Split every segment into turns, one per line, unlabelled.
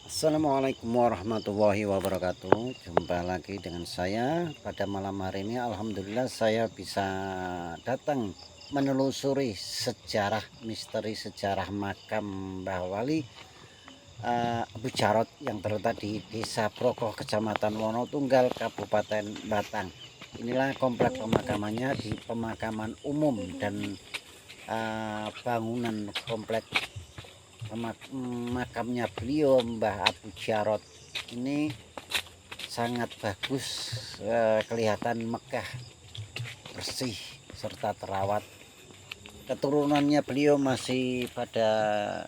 Assalamualaikum warahmatullahi wabarakatuh. Jumpa lagi dengan saya pada malam hari ini. Alhamdulillah saya bisa datang menelusuri sejarah misteri sejarah makam Mbah Wali Abu Jarot yang terletak di Desa Prokoh, Kecamatan Wonotunggal, Kabupaten Batang. Inilah komplek pemakamannya di pemakaman umum dan bangunan komplek makamnya beliau Mbah Abu Jarot ini sangat bagus, kelihatan megah, bersih serta terawat. Keturunannya beliau masih pada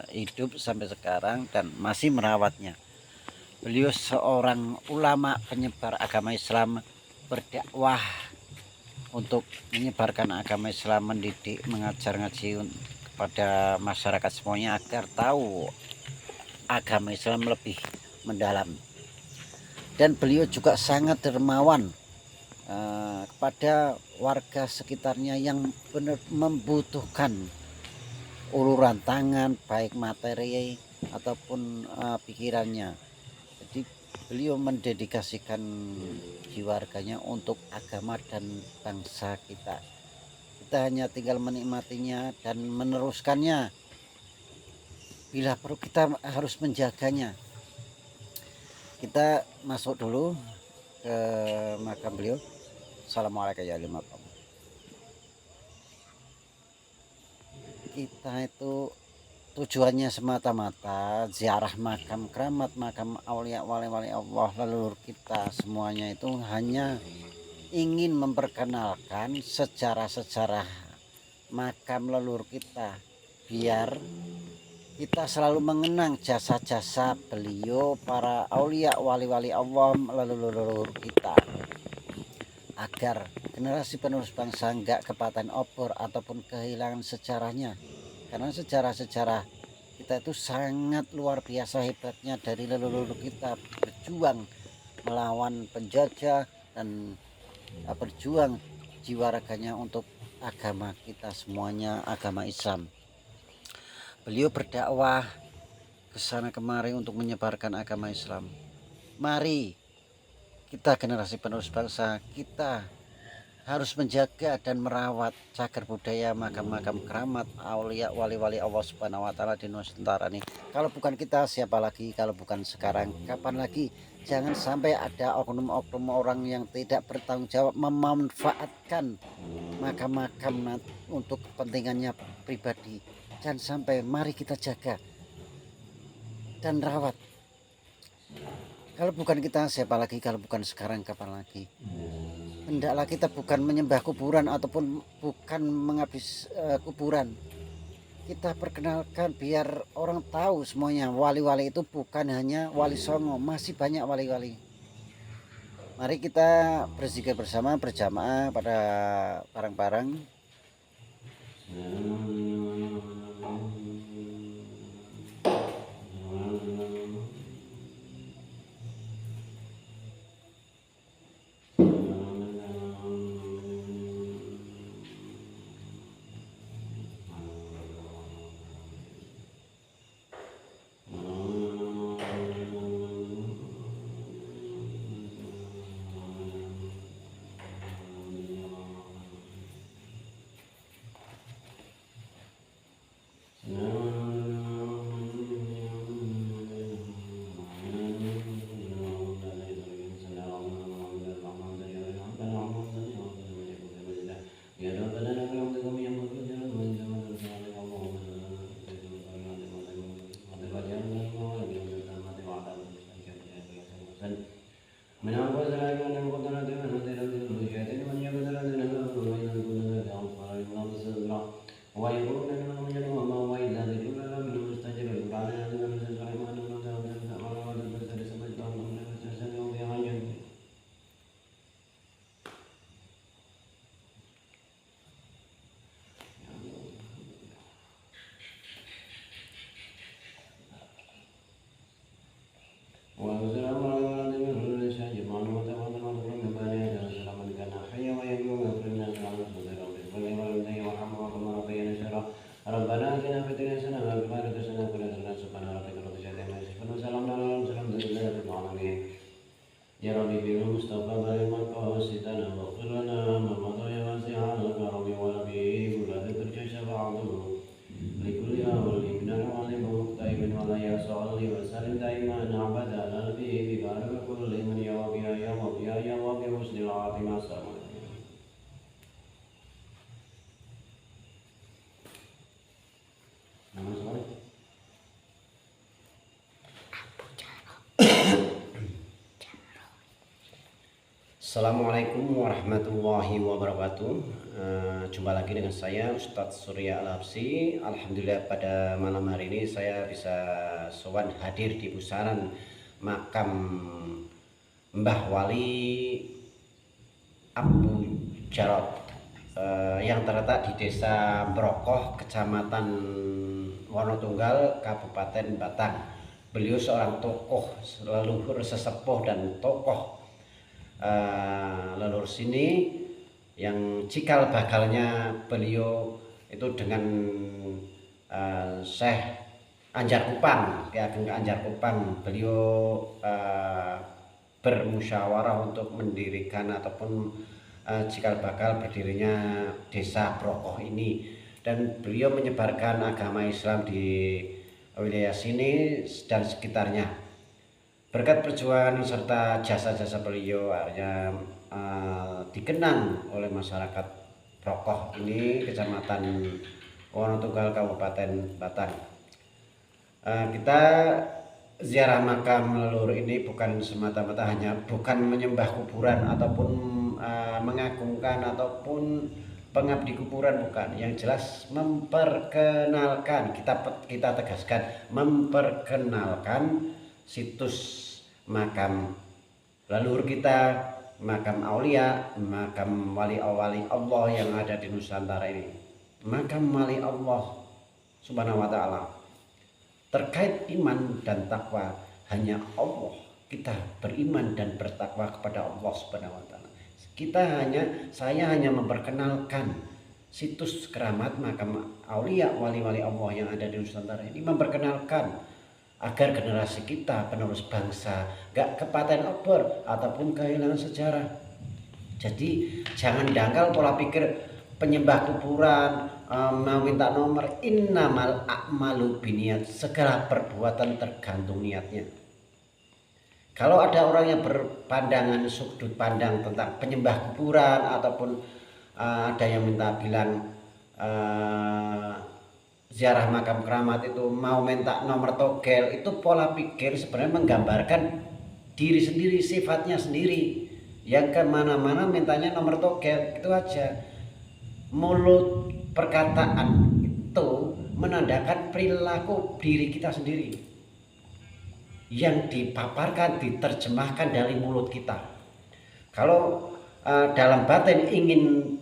hidup sampai sekarang dan masih merawatnya. Beliau seorang ulama penyebar agama Islam, berdakwah untuk menyebarkan agama Islam, mendidik, mengajar ngaji kepada masyarakat semuanya agar tahu agama Islam lebih mendalam. Dan beliau juga sangat dermawan kepada warga sekitarnya yang benar membutuhkan uluran tangan, baik materi ataupun pikirannya. Jadi beliau mendedikasikan jiwa warganya untuk agama dan bangsa kita. Kita hanya tinggal menikmatinya dan meneruskannya. Bila perlu kita harus menjaganya. Kita masuk dulu ke makam beliau. Assalamualaikum warahmatullahi wabarakatuh. Kita itu tujuannya semata-mata ziarah makam keramat, makam aulia wali-wali Allah leluhur kita, semuanya itu hanya ingin memperkenalkan sejarah-sejarah makam leluhur kita, biar kita selalu mengenang jasa-jasa beliau, para aulia wali-wali Allah leluhur kita, agar generasi penerus bangsa enggak kepaten obor ataupun kehilangan sejarahnya. Karena sejarah-sejarah kita itu sangat luar biasa hebatnya dari leluhur kita, berjuang melawan penjajah dan berjuang jiwa raganya untuk agama kita semuanya, agama Islam. Beliau berdakwah ke sana kemari untuk menyebarkan agama Islam. Mari kita generasi penerus bangsa, kita harus menjaga dan merawat cagar budaya makam-makam keramat aulia wali-wali Allah Subhanahu wa taala di Nusantara ini. Kalau bukan kita siapa lagi? Kalau bukan sekarang kapan lagi? Jangan sampai ada oknum-oknum orang yang tidak bertanggung jawab memanfaatkan makam-makam untuk kepentingannya pribadi. Jangan sampai, mari kita jaga dan rawat. Kalau bukan kita siapa lagi? Kalau bukan sekarang kapan lagi? Hendaklah kita bukan menyembah kuburan ataupun bukan menghabis kuburan. Kita perkenalkan biar orang tahu semuanya, wali-wali itu bukan hanya Wali Songo, masih banyak wali-wali. Mari kita berzikir bersama berjamaah pada bareng-bareng. ربنا آتنا في الدنيا حسنة وفي الآخرة حسنة وقنا عذاب النار سبحان ربك رب العزة عما يصفون وسلام على المرسلين
يا ربي بالمصطفى بلغ مقاصدنا واغفر لنا ما مضى يا واسع الكرم والربيب لا تدرك شفاعته لكل أمر من العالم مقتئب ولا يصلي وسلم دائما أبدا نبي ببارك كل من يوم يا وبحسن العاقبة السلام. Assalamualaikum warahmatullahi wabarakatuh. Jumpa lagi dengan saya Ustadz Surya Al-Habsyi. Alhamdulillah pada malam hari ini saya bisa sowan hadir di pusaran makam Mbah Wali Abu Jarot yang terletak di Desa Brokoh, Kecamatan Wonotunggal, Kabupaten Batang. Beliau seorang tokoh leluhur sesepuh dan tokoh leluhur sini yang cikal bakalnya beliau itu dengan Syekh Anjar Kupang, Ki Ageng Anjar Kupang. Beliau bermusyawarah untuk mendirikan ataupun cikal bakal berdirinya Desa Brokoh ini, dan beliau menyebarkan agama Islam di wilayah sini dan sekitarnya. Berkat perjuangan serta jasa-jasa beliau akhirnya dikenang oleh masyarakat Brokoh ini, Kecamatan Wonotunggal, Kabupaten Batang. Kita ziarah makam leluhur ini bukan semata-mata bukan menyembah kuburan ataupun mengagungkan ataupun pengabdi kuburan, bukan. Yang jelas memperkenalkan, kita tegaskan, memperkenalkan situs makam leluhur kita, makam aulia, makam wali Allah yang ada di Nusantara ini. Makam wali Allah Subhanahu wa Ta'ala. Terkait iman dan takwa, hanya Allah. Kita beriman dan bertakwa kepada Allah Subhanahu wa Ta'ala. Saya hanya memperkenalkan situs keramat makam aulia wali-wali Allah yang ada di Nusantara ini, memperkenalkan agar generasi kita penerus bangsa gak kepaten obor ataupun kehilangan sejarah. Jadi jangan dangkal pola pikir penyembah kuburan, meminta nomor. Innamal a'malu biniat, segala perbuatan tergantung niatnya. Kalau ada orang yang berpandangan sudut pandang tentang penyembah kuburan ataupun ada yang bilang ziarah makam keramat itu mau minta nomor togel, itu pola pikir sebenarnya menggambarkan diri sendiri, sifatnya sendiri. Yang kemana-mana mintanya nomor togel, itu aja. Mulut perkataan itu menandakan perilaku diri kita sendiri yang dipaparkan, diterjemahkan dari mulut kita. Kalau dalam batin ingin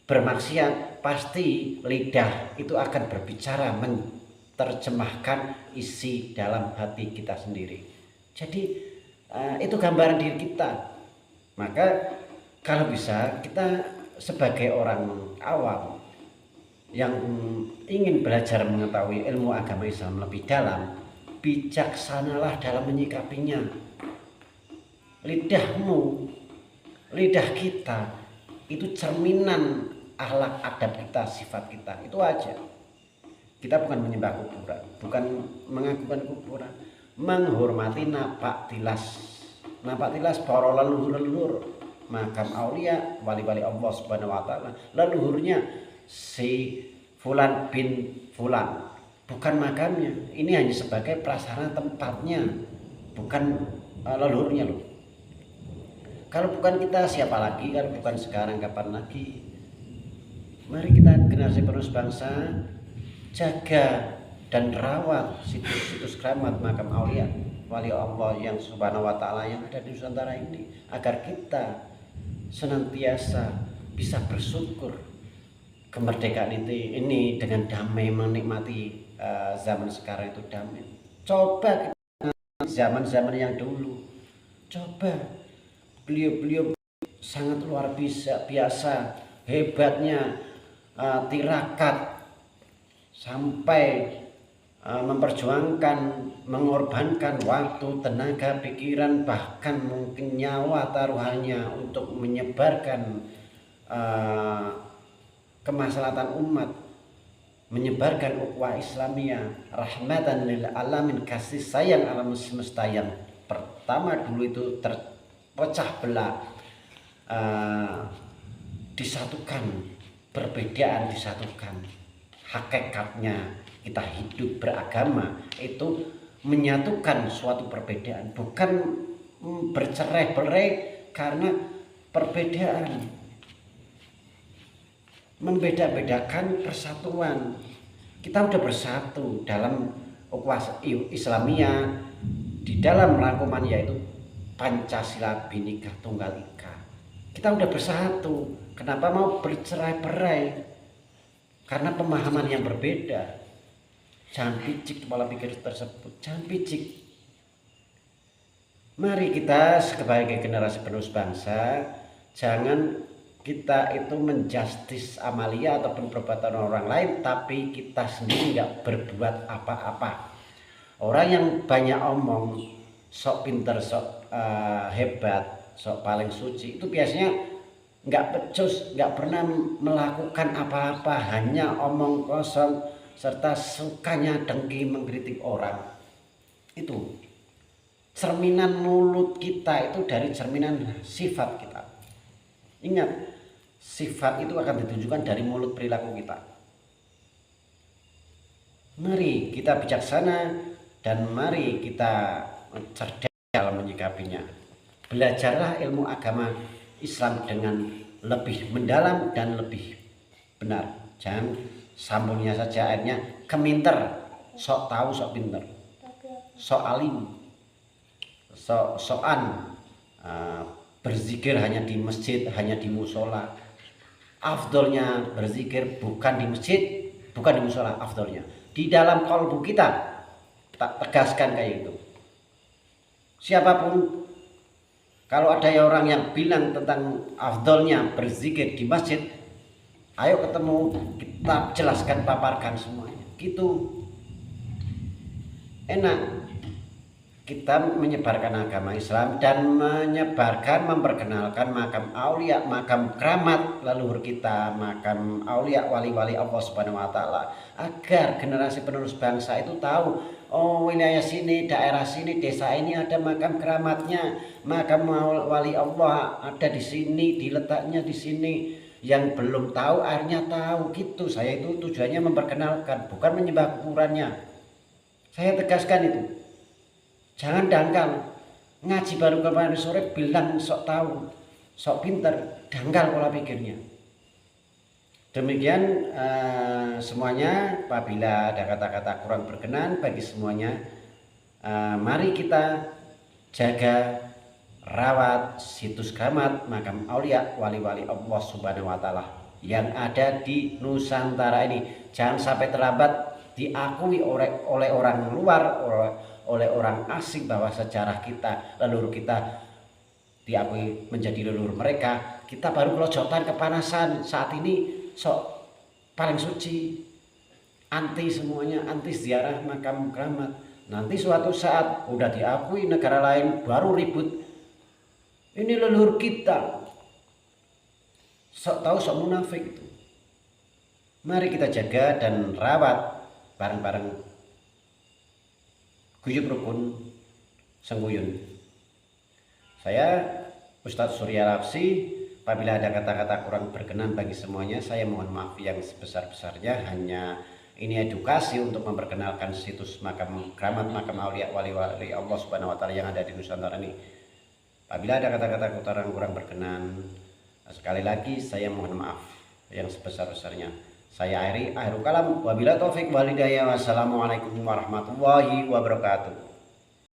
bermaksiat, pasti lidah itu akan berbicara, menerjemahkan isi dalam hati kita sendiri. Jadi itu gambaran diri kita. Maka kalau bisa kita sebagai orang awam yang ingin belajar mengetahui ilmu agama Islam lebih dalam, bijaksanalah dalam menyikapinya. Lidah kita itu cerminan akhlak adab kita, sifat kita, itu aja. Kita bukan menyembah kuburan, bukan mengagungkan kuburan, menghormati napak tilas para leluhur makam aulia wali-wali Allah Subhanahu wa Ta'ala. Leluhurnya si fulan bin fulan, bukan makamnya. Ini hanya sebagai prasarana tempatnya, bukan leluhurnya loh. Kalau bukan kita, siapa lagi? Kalau bukan sekarang, kapan lagi? Mari kita generasi penerus bangsa jaga dan rawat situs-situs keramat makam aulia wali Allah yang Subhanahu wa Ta'ala yang ada di Nusantara ini, agar kita senantiasa bisa bersyukur kemerdekaan ini dengan damai, menikmati zaman sekarang itu damai. Coba zaman-zaman yang dulu, coba beliau sangat luar biasa hebatnya, tirakat sampai memperjuangkan, mengorbankan waktu, tenaga, pikiran, bahkan mungkin nyawa taruhannya untuk menyebarkan kemaslahatan umat, menyebarkan ukhuwah Islamiyah, rahmatan lil alamin, kasih sayang alam semesta yang pertama dulu itu terpecah belah, disatukan, perbedaan disatukan. Hakikatnya kita hidup beragama itu menyatukan suatu perbedaan, bukan bercerai-berai karena perbedaan, membeda-bedakan persatuan. Kita udah bersatu dalam ukhuwah Islamiyah, di dalam rangkuman yaitu Pancasila Bhinneka Tunggal Ika. Kita udah bersatu, kenapa mau bercerai-berai? Karena pemahaman yang berbeda. Jangan picik pola pikir tersebut, jangan picik. Mari kita sebagai generasi penerus bangsa, jangan kita itu menjustis amalia ataupun perbuatan orang lain, tapi kita sendiri nggak berbuat apa-apa. Orang yang banyak omong, sok pinter, sok hebat, sok paling suci, itu biasanya nggak becus, nggak pernah melakukan apa-apa, hanya omong kosong serta sukanya dengki mengkritik orang. Itu cerminan mulut kita itu dari cerminan sifat kita. Ingat, sifat itu akan ditunjukkan dari mulut perilaku kita. Mari kita bijaksana dan mari kita cerdas dalam menyikapinya. Belajarlah ilmu agama Islam dengan lebih mendalam dan lebih benar. Jangan sambungnya saja akhirnya keminter, sok tahu, sok pinter, sok alim, sokan berzikir hanya di masjid, hanya di musola. Afdolnya berzikir bukan di masjid, bukan di musola, afdolnya di dalam kalbu kita. Tak tegaskan kayak itu. Siapapun, kalau ada orang yang bilang tentang afdolnya berzikir di masjid, ayo ketemu, kita jelaskan, paparkan semuanya. Gitu. Enak. Kita menyebarkan agama Islam dan menyebarkan, memperkenalkan makam aulia, makam keramat leluhur kita, makam aulia, wali-wali Allah Subhanahu wa taala, agar generasi penerus bangsa itu tahu, oh wilayah sini, daerah sini, desa ini ada makam keramatnya, makam wali Allah ada di sini, diletaknya di sini. Yang belum tahu akhirnya tahu, gitu. Saya itu tujuannya memperkenalkan, bukan menyembah kuburannya. Saya tegaskan itu. Jangan dangkal, ngaji baru kemarin sore bilang sok tahu, sok pinter, dangkal pola pikirnya. Demikian semuanya. Apabila ada kata-kata kurang berkenan bagi semuanya, mari kita jaga, rawat situs keramat, makam aulia, wali-wali Allah Subhanahu wa taala yang ada di Nusantara ini. Jangan sampai terlambat diakui oleh orang luar, oleh orang asing bahwa sejarah kita, leluhur kita diakui menjadi leluhur mereka. Kita baru kelojotan, kepanasan saat ini, sok paling suci, anti semuanya, anti ziarah makam keramat. Nanti suatu saat udah diakui negara lain baru ribut, ini leluhur kita, sok tahu, sok munafik itu. Mari kita jaga dan rawat bareng-bareng, guyub rukun sengguyun. Saya Ustadz Surya Lapsi. Apabila ada kata-kata kurang berkenan bagi semuanya, saya mohon maaf yang sebesar-besarnya. Hanya ini edukasi untuk memperkenalkan situs makam keramat, makam aulia, wali-wali Allah Subhanahu wa taala yang ada di Nusantara ini. Apabila ada kata-kata kurang berkenan, sekali lagi saya mohon maaf yang sebesar-besarnya. Saya akhirul kalam, wabillahi taufik wal hidayah. Wassalamualaikum warahmatullahi wabarakatuh.